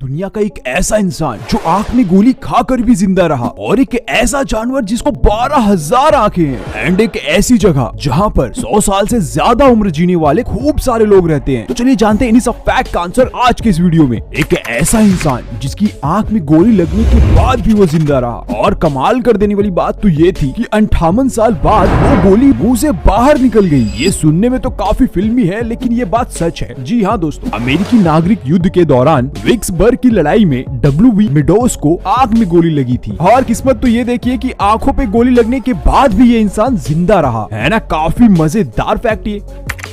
दुनिया का एक ऐसा इंसान जो आंख में गोली खाकर भी जिंदा रहा, और एक ऐसा जानवर जिसको 12,000 आंखें हैं, एंड एक ऐसी जगह जहां पर 100 साल से ज्यादा उम्र जीने वाले खूब सारे लोग रहते हैं। तो चलिए जानते हैं इन्हीं सब फैक्ट का आंसर आज के इस वीडियो में। एक ऐसा इंसान जिसकी आंख में गोली लगने के बाद भी वो जिंदा रहा, और कमाल कर देने वाली बात तो ये थी कि 58 साल बाद वो गोली मुंह से बाहर निकल गई। ये सुनने में तो काफी फिल्मी है, लेकिन ये बात सच है। जी हाँ दोस्तों, अमेरिकी नागरिक युद्ध के दौरान विक्सबर्ग की लड़ाई में W.B. मेडोज को आंख में गोली लगी थी, और किस्मत तो ये देखिए कि आंखों पे गोली लगने के बाद भी ये इंसान जिंदा रहा। है ना काफी मजेदार फैक्ट ये।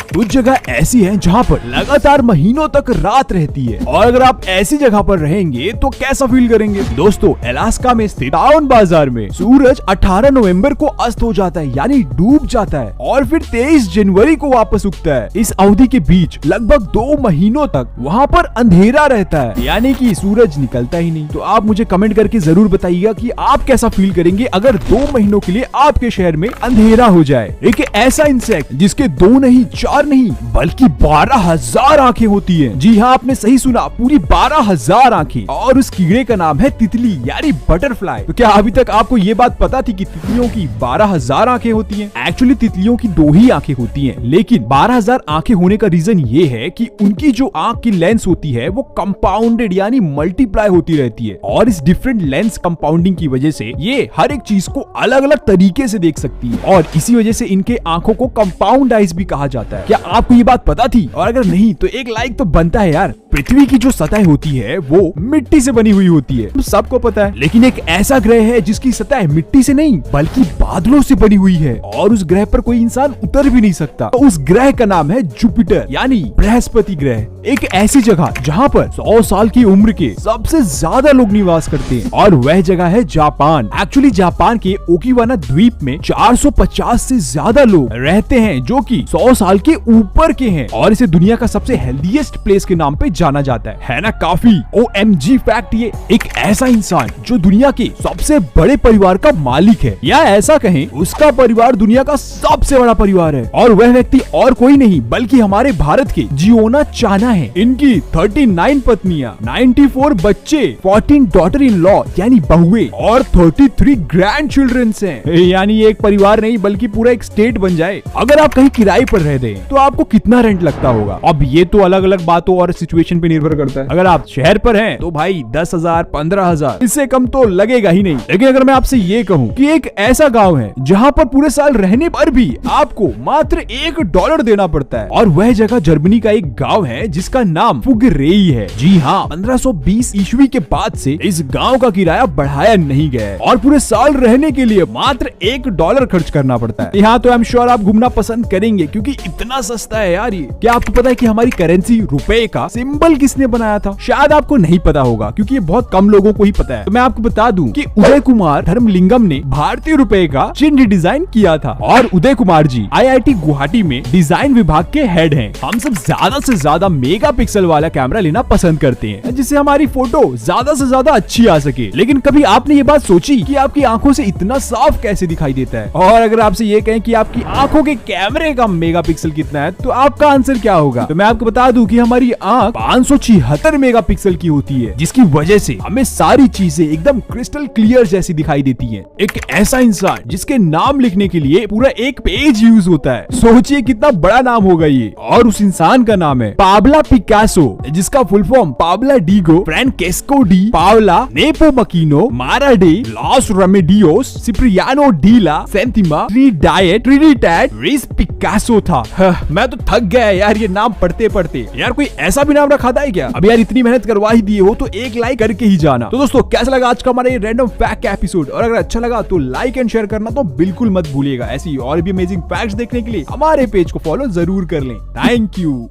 कुछ जगह ऐसी हैं जहां पर लगातार महीनों तक रात रहती है, और अगर आप ऐसी जगह पर रहेंगे तो कैसा फील करेंगे। दोस्तों, अलास्का में स्थित टाउन बाजार में सूरज 18 नवंबर को अस्त हो जाता है, यानी डूब जाता है, और फिर 23 जनवरी को वापस उगता है। इस अवधि के बीच लगभग 2 महीनों तक वहाँ पर अंधेरा रहता है, यानी कि सूरज निकलता ही नहीं। तो आप मुझे कमेंट करके जरूर बताइएगा कि आप कैसा फील करेंगे अगर 2 महीनों के लिए आपके शहर में अंधेरा हो जाए। एक ऐसा इंसेक्ट जिसके 2 नहीं 4 नहीं बल्कि 12,000 आंखें होती हैं। जी हाँ, आपने सही सुना, पूरी 12,000 आंखें। और उस कीड़े का नाम है तितली, यानी बटरफ्लाई। तो क्या अभी तक आपको ये बात पता थी कि तितलियों की 12,000 आंखें होती हैं? एक्चुअली तितलियों की 2 ही आंखें होती हैं, लेकिन 12,000 आंखें होने का रीजन ये है कि उनकी जो आंख की लेंस होती है वो कंपाउंडेड यानी मल्टीप्लाई होती रहती है, और इस डिफरेंट लेंस कंपाउंडिंग की वजह से ये हर एक चीज को अलग अलग तरीके से देख सकती है, और इसी वजह से इनके आंखों को कंपाउंड आइज भी कहा जाता है। क्या आपको ये बात पता थी? और अगर नहीं तो एक लाइक तो बनता है यार। पृथ्वी की जो सतह होती है वो मिट्टी से बनी हुई होती है, सबको पता है, लेकिन एक ऐसा ग्रह है जिसकी सतह मिट्टी से नहीं बल्कि बादलों से बनी हुई है, और उस ग्रह पर कोई इंसान उतर भी नहीं सकता। तो उस ग्रह का नाम है जुपिटर, यानी बृहस्पति ग्रह। एक ऐसी जगह जहाँ पर 100 साल की उम्र के सबसे ज्यादा लोग निवास करते हैं, और वह जगह है जापान। एक्चुअली जापान के ओकिवाना द्वीप में 450 से ज्यादा लोग रहते हैं जो कि 100 साल के ऊपर के हैं, और इसे दुनिया का सबसे हेल्दीएस्ट प्लेस के नाम पे जाना जाता है ना काफी OMG फैक्ट ये। एक ऐसा इंसान जो दुनिया के सबसे बड़े परिवार का मालिक है, या ऐसा कहें उसका परिवार दुनिया का सबसे बड़ा परिवार है, और वह व्यक्ति और कोई नहीं बल्कि हमारे भारत के जियोना चाना है। इनकी 39 पत्नियां, 94 बच्चे, 14 डॉटर इन लॉ यानी बहुए, और 33 ग्रैंड चिल्ड्रंस हैं। यानी एक परिवार नहीं बल्कि पूरा एक स्टेट बन जाए। अगर आप कहीं किराए पर रह रहे हैं तो आपको कितना रेंट लगता होगा? अब ये तो अलग अलग बातों और सिचुएशन पे निर्भर करता है। अगर आप शहर पर हैं तो भाई 10,000 15,000 इससे कम तो लगेगा ही नहीं। लेकिन अगर मैं आपसे ये कहूँ कि एक ऐसा गांव है जहाँ पर पूरे साल रहने पर भी आपको मात्र $1 देना पड़ता है, और वह जगह जर्मनी का एक गाँव है जिसका नाम फुगरेई है। जी हाँ, 1520 ईस्वी के बाद से इस गाँव का किराया बढ़ाया नहीं गया है, और पूरे साल रहने के लिए मात्र $1 खर्च करना पड़ता है। यहाँ तो आई एम श्योर आप घूमना पसंद करेंगे क्योंकि इतना सस्ता है यार ये। क्या आपको पता है कि हमारी करेंसी रुपए का सिंबल किसने बनाया था? शायद आपको नहीं पता होगा क्योंकि ये बहुत कम लोगों को ही पता है। तो मैं आपको बता दूं कि उदय कुमार धर्मलिंगम ने भारतीय रुपए का चिन्ह डिजाइन किया था, और उदय कुमार जी IIT गुवाहाटी में डिजाइन विभाग के हेड हैं। हम सब ज्यादा से ज्यादा मेगापिक्सल वाला कैमरा लेना पसंद करते हैं जिससे हमारी फोटो ज्यादा से ज्यादा अच्छी आ सके। लेकिन कभी आपने ये बात सोची कि आपकी आंखों से इतना साफ कैसे दिखाई देता है? और अगर आपसे ये कहें कि आपकी आंखों के कैमरे का मेगापिक्सल कितना है तो आपका आंसर क्या होगा? तो मैं आपको बता दूं कि हमारी आंख 576 मेगापिक्सल की होती है, जिसकी वजह से हमें सारी चीजें एकदम क्रिस्टल क्लियर जैसी दिखाई देती हैं। एक ऐसा इंसान जिसके नाम लिखने के लिए पूरा एक पेज यूज होता है। सोचिए कितना बड़ा नाम होगा ये। और उस इंसान का नाम है पाब्ला पिकासो, जिसका full form Pablo Diego Francisco de Paula Nepomuceno मारा डे लॉस रेमेडियोस सिप्रियानो डीला सेंटिमा ट्रिनिडैड रिस पिकासो था। मैं तो थक गया यार ये नाम पढ़ते पढ़ते। यार कोई ऐसा भी नाम रखा था क्या? अब यार इतनी मेहनत करवा ही दिए हो तो एक लाइक करके ही जाना। तो दोस्तों, कैसा लगा आज का हमारा ये रैंडम फैक्ट का एपिसोड? और अगर अच्छा लगा तो लाइक एंड शेयर करना तो बिल्कुल मत भूलिएगा। ऐसी और भी अमेजिंग फैक्ट्स देखने के लिए हमारे पेज को फॉलो जरूर कर लें। Thank you.